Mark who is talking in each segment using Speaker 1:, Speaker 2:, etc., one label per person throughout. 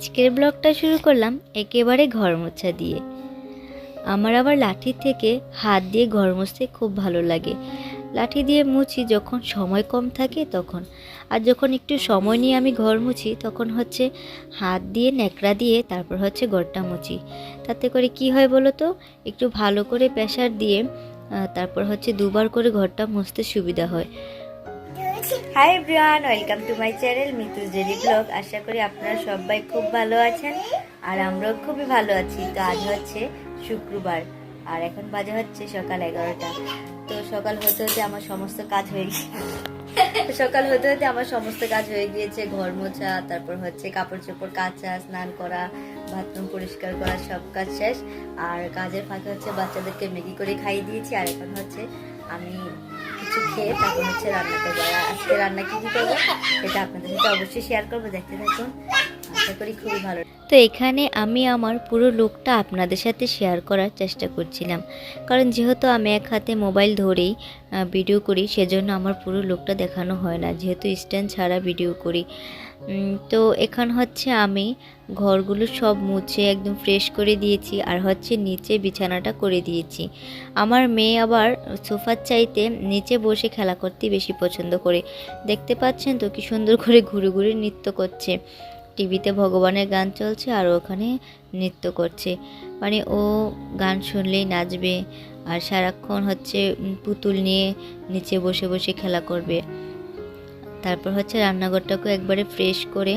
Speaker 1: আজকের ব্লগটা শুরু করলাম একেবারে ঘর মোছা দিয়ে। আমার আবার লাঠি থেকে হাত দিয়ে ঘর মুছতে খুব ভালো লাগে। লাঠি দিয়ে মুছি যখন সময় কম থাকে তখন, আর যখন একটু সময় নিয়ে আমি ঘর মুছি তখন হচ্ছে হাত দিয়ে ন্যাকড়া দিয়ে তারপর হচ্ছে ঘরটা মুছি। তাতে করে কি হয় বলো তো, একটু ভালো করে প্রেসার দিয়ে তারপর হচ্ছে দুবার করে ঘরটা মুছতে সুবিধা হয়। Hi everyone, welcome to my channel Mitu's daily blog. আশা করি আপনারা সবাই খুব ভালো আছেন আর আমরাও খুবই ভালো আছি। তো আজ হচ্ছে শুক্রবার আর এখন বাজে হচ্ছে সকাল 11টা। তো সকাল হতে হতে আমার সমস্ত কাজ হয়ে গিয়েছে। ঘর মোছা, তারপর হচ্ছে কাপড় চোপড় কাচা, স্নান করা, বাথরুম পরিষ্কার করা, সব কাজ শেষ। আর কাজের ফাঁকে হচ্ছে বাচ্চাদেরকে ম্যাগি করে খাইয়ে দিয়েছি। আর এখন হচ্ছে আমি কিছু খেয়ে তারপর হচ্ছে রান্না করবো। আর আজকে রান্না কি করবো এটা আপনাদের সাথে অবশ্যই শেয়ার করবো, দেখতে থাকুন। আশা করি খুবই ভালো। তো এখানে আমি আমার পুরো লুকটা আপনাদের সাথে শেয়ার করার চেষ্টা করছিলাম, কারণ যেহেতু আমি এক হাতে মোবাইল ধরেই ভিডিও করি, সেজন্য আমার পুরো লুকটা দেখানো হয় না, যেহেতু স্ট্যান্ড ছাড়া ভিডিও করি। তো এখন হচ্ছে আমি ঘরগুলো সব মুছে একদম ফ্রেশ করে দিয়েছি আর হচ্ছে নিচে বিছানাটা করে দিয়েছি। আমার মেয়ে আবার সোফার চাইতে নিচে বসে খেলা করতে বেশি পছন্দ করে। দেখতে পাচ্ছেন তো কি সুন্দর করে ঘুরে ঘুরে নৃত্য করছে। টিভিতে ভগবানের গান চলছে আর ওখানে নৃত্য করছে, মানে ও গান শুনলেই নাচবে আর সারাক্ষণ হচ্ছে পুতুল নিয়ে নিচে বসে বসে খেলা করবে। তারপর হচ্ছে রান্নাঘরটাকে একবারে ফ্রেশ করে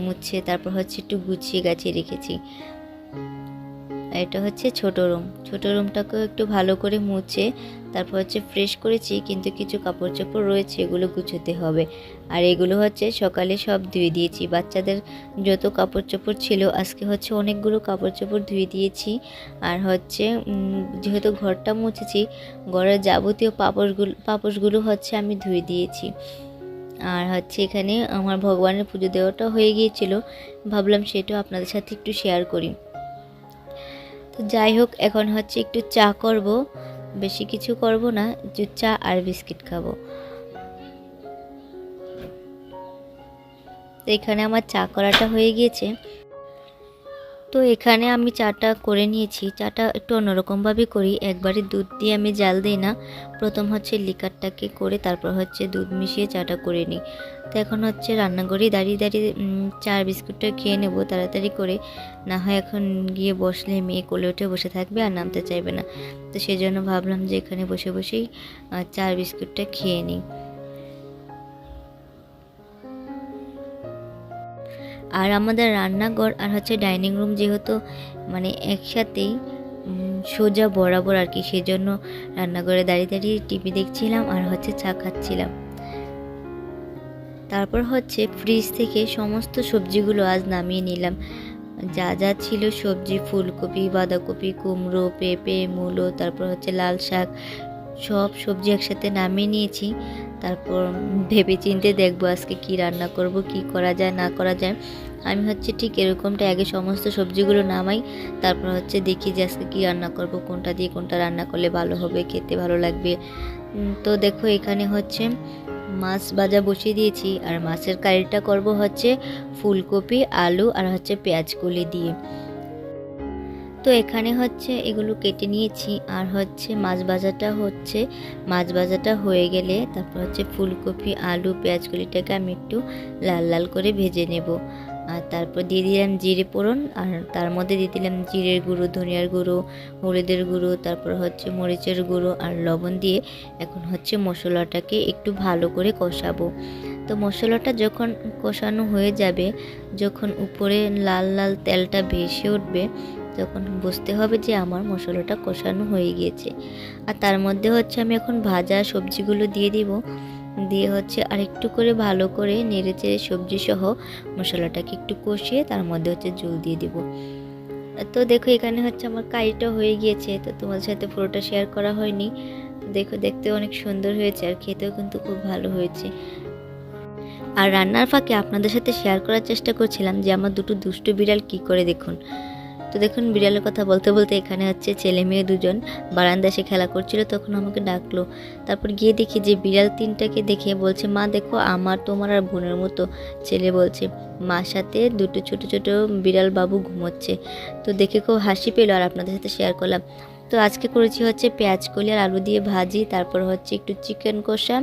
Speaker 1: মুছে তারপর হচ্ছে একটু গুছিয়ে গাছিয়ে রেখেছি। এটা হচ্ছে ছোট রুমটাকেও একটু ভালো করে মুছে তারপর হচ্ছে ফ্রেশ করেছি, কিন্তু কিছু কাপড় চোপড় রয়েছে, এগুলো গুছোতে হবে। আর এগুলো হচ্ছে সকালে সব ধুয়ে দিয়েছি। বাচ্চাদের যত কাপড় চোপড় ছিল আজকে হচ্ছে অনেকগুলো কাপড় চোপড় ধুয়ে দিয়েছি। আর হচ্ছে যেহেতু ঘরটা মুছেছি, ঘরের যাবতীয় পাপোশগুলো হচ্ছে আমি ধুয়ে দিয়েছি। আর হচ্ছে এখানে আমার ভগবানের পুজো দেওয়াটা হয়ে গিয়েছিল, ভাবলাম সেটাও আপনাদের সাথে একটু শেয়ার করি। তো যাই হোক, এখন হচ্ছে একটু চা করব, বেশি কিছু করব না, যে চা আর বিস্কিট খাবো। তো এখানে আমার চা করাটা হয়ে গিয়েছে। তো এখানে আমি চাটা করে নিয়েছি। চাটা একটু অন্যরকমভাবে করি, একবারে দুধ দিয়ে আমি জাল দিই না। প্রথম হচ্ছে লিকারটাকে করে তারপর হচ্ছে দুধ মিশিয়ে চাটা করে নিই। তো এখন হচ্ছে রান্নাঘরেই দাঁড়িয়ে দাঁড়িয়ে চা বিস্কুটটা খেয়ে নেব তাড়াতাড়ি করে, না হয় এখন গিয়ে বসলে মেয়ে কোলে উঠে বসে থাকবে আর নামতে চাইবে না। তো সেই জন্য ভাবলাম যে এখানে বসে বসেই চা বিস্কুটটা খেয়ে নিই। আর আমাদের রান্নাঘর আর হচ্ছে ডাইনিং রুম যেহেতু মানে একসাথেই সোজা বরাবর আর কি, সেজন্য রান্নাঘরে দাঁড়িয়ে দাঁড়িয়ে টিভি দেখছিলাম আর হচ্ছে চা খাচ্ছিলাম। তারপর হচ্ছে ফ্রিজ থেকে সমস্ত সবজিগুলো আজ নামিয়ে নিলাম। যা যা ছিল সবজি, ফুলকপি, বাঁধাকপি, কুমড়ো, পেঁপে, মূলো, তারপর হচ্ছে লাল শাক, সব সবজি একসাথে নামিয়ে নিয়েছি। তারপর ভেবে চিন্তে দেখবো আজকে কি রান্না করব, কি করা যায় না করা যায়। আমি হচ্ছে ঠিক এরকমটা আগে সমস্ত সবজিগুলো নামাই, তারপর হচ্ছে দেখি যে আজকে কী রান্না করব, কোনটা দিয়ে কোনটা রান্না করলে ভালো হবে, খেতে ভালো লাগবে। তো দেখো এখানে হচ্ছে মাছ ভাজা বসিয়ে দিয়েছি আর মাছের কারিটা করব হচ্ছে ফুলকপি, আলু আর হচ্ছে পেঁয়াজ কলি দিয়ে। তো এখানে হচ্ছে এগুলো কেটে নিয়েছি আর হচ্ছে মাছ ভাজাটা হয়ে গেলে তারপর হচ্ছে ফুলকপি, আলু, পেঁয়াজ কলিটাকে আমি একটু লাল লাল করে ভেজে নেব। আর তারপর দিয়ে দিলাম জিরে ফোড়ন, আর তার মধ্যে দিয়ে দিলাম জিরের গুঁড়ো, ধনিয়ার গুঁড়ো, হলুদের গুঁড়ো, তারপর হচ্ছে মরিচের গুঁড়ো আর লবণ দিয়ে এখন হচ্ছে মশলাটাকে একটু ভালো করে কষাবো। তো মশলাটা যখন কষানো হয়ে যাবে, যখন উপরে লাল লাল তেলটা ভেসে উঠবে, তখন বুঝতে হবে যে আমার মশলাটা কষানো হয়ে গিয়েছে। আর তার মধ্যে হচ্ছে আমি এখন ভাজা সবজিগুলো দিয়ে দিব, দিয়ে হচ্ছে আর একটু করে ভালো করে নেড়ে চেড়ে সবজি সহ মশলাটাকে একটু কষিয়ে তার মধ্যে হচ্ছে জল দিয়ে দিব। তো দেখো এখানে হচ্ছে আমার কারিটা হয়ে গিয়েছে। তো তোমাদের সাথে পুরোটা শেয়ার করা হয়নি। দেখো দেখতে অনেক সুন্দর হয়েছে আর খেতেও কিন্তু খুব ভালো হয়েছে। আর রান্নার ফাঁকে আপনাদের সাথে শেয়ার করার চেষ্টা করছিলাম যে আমার দুটো দুষ্টু বিড়াল কি করে দেখুন। তো দেখুন বিড়ালের কথা বলতে বলতে এখানে হচ্ছে ছেলে মেয়ে দুজন বারান্দায় এসে খেলা করছিল, তখন আমাকে ডাকলো। তারপর গিয়ে দেখি যে বিড়াল তিনটাকে দেখে বলছে, মা দেখো আমার তোমার আর বোনের মতো। ছেলে বলছে, মার সাথে দুটো ছোট ছোট বিড়াল বাবু ঘুমোচ্ছে। তো দেখে খুব হাসি পেলো আর আপনাদের সাথে শেয়ার করলাম। তো আজকে করেছি হচ্ছে পেঁয়াজ কলি আর আলু দিয়ে ভাজি, তারপর হচ্ছে একটু চিকেন কষা,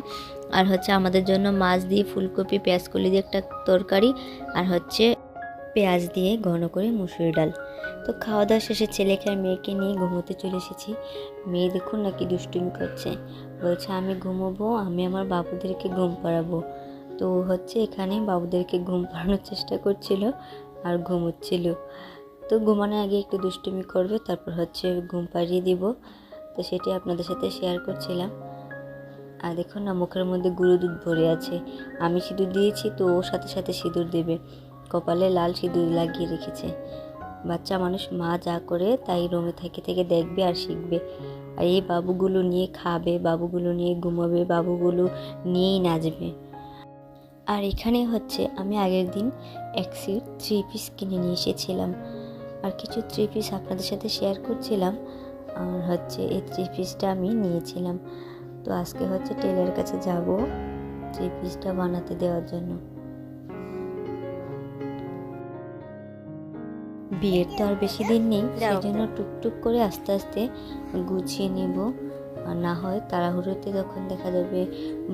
Speaker 1: আর হচ্ছে আমাদের জন্য মাছ দিয়ে ফুলকপি পেঁয়াজ কলি দিয়ে একটা তরকারি, আর হচ্ছে পেঁয়াজ দিয়ে ঘন করে মুসুরি ডাল। তো খাওয়া দাওয়া শেষে ছেলেকে আর মেয়েকে নিয়ে ঘুমোতে চলে এসেছি। মেয়ে দেখুন নাকি দুষ্টুমি করছে, বলছে আমি ঘুমোবো, আমি আমার বাবুদেরকে ঘুম পাড়াবো। তো হচ্ছে এখানে বাবুদেরকে ঘুম পাড়ানোর চেষ্টা করছিল আর ঘুমোচ্ছিল। তো ঘুমানোর আগে একটু দুষ্টুমি করবে, তারপর হচ্ছে ঘুম পাড়িয়ে দিব। তো সেটি আপনাদের সাথে শেয়ার করছিলাম। আর দেখুন না, মুখের মধ্যে গুঁড়ো দুধ ভরে আছে। আমি সিঁদুর দিয়েছি তো ওর সাথে সাথে সিঁদুর দেবে, কপালে লাল সিঁদুর লাগিয়ে রেখেছে। বাচ্চা মানুষ মা যা করে তাই রুমে থেকে থেকে দেখবে আর শিখবে। আর এই বাবুগুলো নিয়ে খাবে, বাবুগুলো নিয়ে ঘুমাবে, বাবুগুলো নিয়েই নাচবে। আর এখানে হচ্ছে আমি আগের দিন এক সেট 3 পিস কিনে নিয়ে এসেছিলাম, আর কিছু 3 পিস আপনাদের সাথে শেয়ার করছিলাম। আর হচ্ছে এই 3 পিসটা আমি নিয়েছিলাম। তো আজকে হচ্ছে টেলারের কাছে যাব 3 পিসটা বানাতে দেওয়ার জন্য। বিয়ের তো আর বেশি দিন নেই, সেই জন্য টুকটুক করে আস্তে আস্তে গুছিয়ে নেব। আর না হয় তাড়াহুড়োতে যখন দেখা যাবে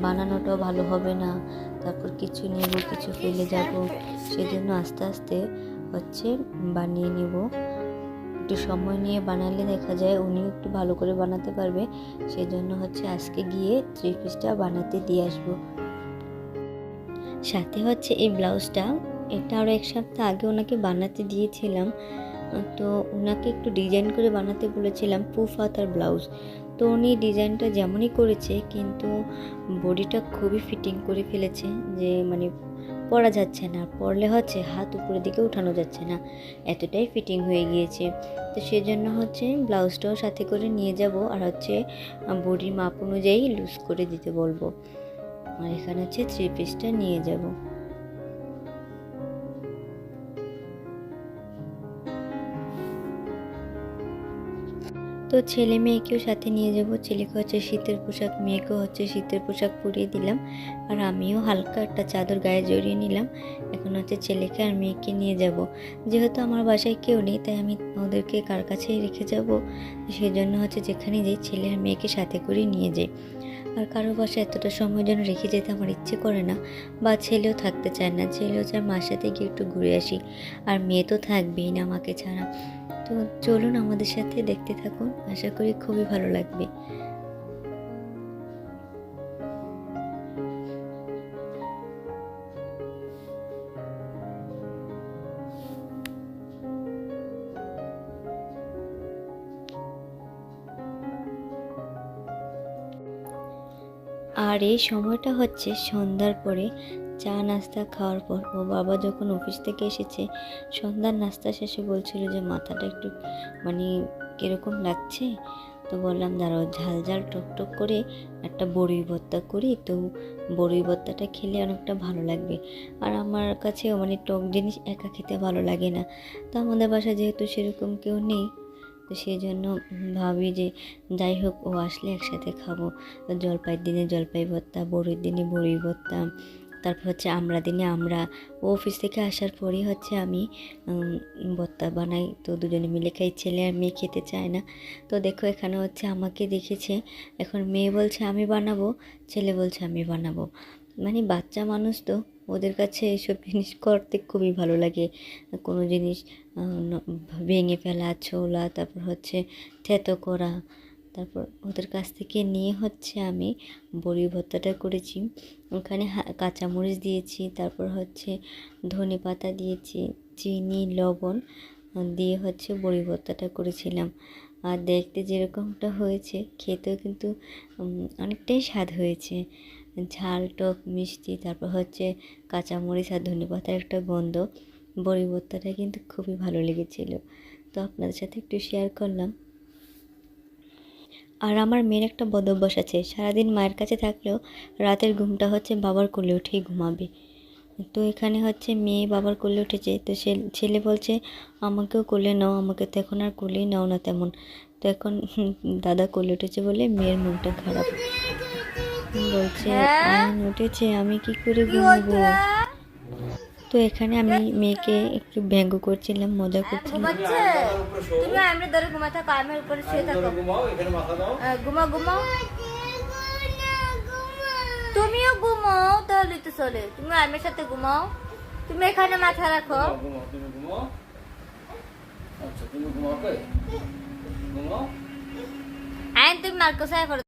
Speaker 1: বানানোটাও ভালো হবে না, তারপর কিছু নেব কিছু ফেলে যাব, সেই জন্য আস্তে আস্তে হচ্ছে বানিয়ে নেব। একটু সময় নিয়ে বানালে দেখা যায় উনি একটু ভালো করে বানাতে পারবে, সেই জন্য হচ্ছে আজকে গিয়ে 3 পিসটা বানাতে দিয়ে আসবো। সাথে হচ্ছে এই ব্লাউজটা, এটা আরও 1 সপ্তাহ আগে ওনাকে বানাতে দিয়েছিলাম। তো ওনাকে একটু ডিজাইন করে বানাতে বলেছিলাম, পুফ হাতার ব্লাউজ। তো উনি ডিজাইনটা যেমনই করেছে, কিন্তু বডিটা খুবই ফিটিং করে ফেলেছে, যে মানে পরা যাচ্ছে না, পরলে হচ্ছে হাত উপরের দিকে উঠানো যাচ্ছে না, এতটাই ফিটিং হয়ে গিয়েছে। তো সেজন্য হচ্ছে ব্লাউজটাও সাথে করে নিয়ে যাব, আর হচ্ছে বডির মাপ অনুযায়ী লুজ করে দিতে বলবো। আর এখানে হচ্ছে 3 পিসটা নিয়ে যাব। তো ছেলে মেয়েকেও সাথে নিয়ে যাব। ছেলেকে হচ্ছে শীতের পোশাক, মেয়েকেও হচ্ছে শীতের পোশাক পরিয়ে দিলাম, আর আমিও হালকা একটা চাদর গায়ে জড়িয়ে নিলাম। এখন হচ্ছে ছেলেকে আর মেয়েকে নিয়ে যাব। যেহেতু আমার বাসায় কেউ নেই, তাই আমি ওদেরকে কার কাছেই রেখে যাব, সেই জন্য হচ্ছে যেখানে যাই ছেলে আর মেয়েকে সাথে করে নিয়ে যাই। আর কারো বাসায় এতটা সময় যেন রেখে যেতে আমার ইচ্ছে করে না, বা ছেলেও থাকতে চায় না, ছেলেও চায় মার সাথে গিয়ে একটু ঘুরে আসি, আর মেয়ে তো থাকবেই না আমাকে ছাড়া। তো চলুন আমাদের সাথে দেখতে থাকুন, আশা করি খুবই ভালো লাগবে। আর এই সময়টা হচ্ছে সন্ধ্যার পরে, চা নাস্তা খাওয়ার পর। ও বাবা যখন অফিস থেকে এসেছে, সন্ধ্যার নাস্তা শেষে বলছিল যে মাথাটা একটু মানে কীরকম লাগছে। তো বললাম দাঁড়াও, ঝাল ঝাল টক করে একটা বড়ি ভর্তা করি, তো বড়ি ভর্তাটা খেলে অনেকটা ভালো লাগবে। আর আমার কাছে মানে টক জিনিস একা খেতে ভালো লাগে না। তো আমাদের বাসায় যেহেতু সেরকম কেউ নেই, তো সেই জন্য ভাবি যে যাই হোক ও আসলে একসাথে খাবো। তো জলপাইয়ের দিনে জলপাই ভর্তা, বড়ির দিনে বড়ি ভর্তা, তারপর হচ্ছে আমরা দিনে আমরা। ও অফিস থেকে আসার পরেই হচ্ছে আমি ভর্তা বানাই, তো দুজনে মিলে খাই। ছেলে আর মেয়ে খেতে চায় না। তো দেখো এখানে হচ্ছে আমাকে দেখেছে, এখন মেয়ে বলছে আমি বানাবো, ছেলে বলছে আমি বানাবো। মানে বাচ্চা মানুষ তো, ওদের কাছে এইসব জিনিস করতে খুবই ভালো লাগে। কোনো জিনিস ভেঙে ফেলা, ছোলা, তারপর হচ্ছে থেতো করা। তারপর ওদের কাছ থেকে নিয়ে হচ্ছে আমি বড়ি ভর্তাটা করেছি। ওখানে কাঁচামরিচ দিয়েছি, তারপর হচ্ছে ধনে পাতা দিয়েছি, চিনি, লবণ দিয়ে হচ্ছে বড়ি ভর্তাটা করেছিলাম। আর দেখতে যেরকমটা হয়েছে, খেতেও কিন্তু অনেকটাই স্বাদ হয়েছে। ঝাল, টক, মিষ্টি, তারপর হচ্ছে কাঁচামরিচ আর ধনেপাতার একটা গন্ধ। বড়ি ভর্তাটা কিন্তু খুবই ভালো লেগেছিল, তো আপনাদের সাথে একটু শেয়ার করলাম। আর আমার মেয়ের একটা বদ অভ্যাস আছে, সারাদিন মায়ের কাছে থাকলেও রাতের ঘুমটা হচ্ছে বাবার কোলে উঠেই ঘুমাবে। তো এখানে হচ্ছে মেয়ে বাবার কোলে উঠেছে, তো ছেলে বলছে আমাকেও কোলে নাও, আমাকে তো এখন আর কোলেই নাও না তেমন। তো এখন দাদা কোলে উঠেছে বলে মেয়ের মনটা খারাপ, বলছে আয়ন উঠেছে আমি কি করে ঘুমাবো। তো এখানে আমি মেয়েকে একটু ব্যঙ্গ করছিলাম, মজা করছিলাম। তুমি আমরা ধরে ঘুমা থাকো, আমি উপরে শুয়ে থাকো, ঘুমাও ঘুমাও, তুমিও ঘুমাও তাহলে তো চলে, তুমি আমার সাথে ঘুমাও, তুমি এখানে মাথা রাখো। আয়ন তুমি মার্কো সাহেব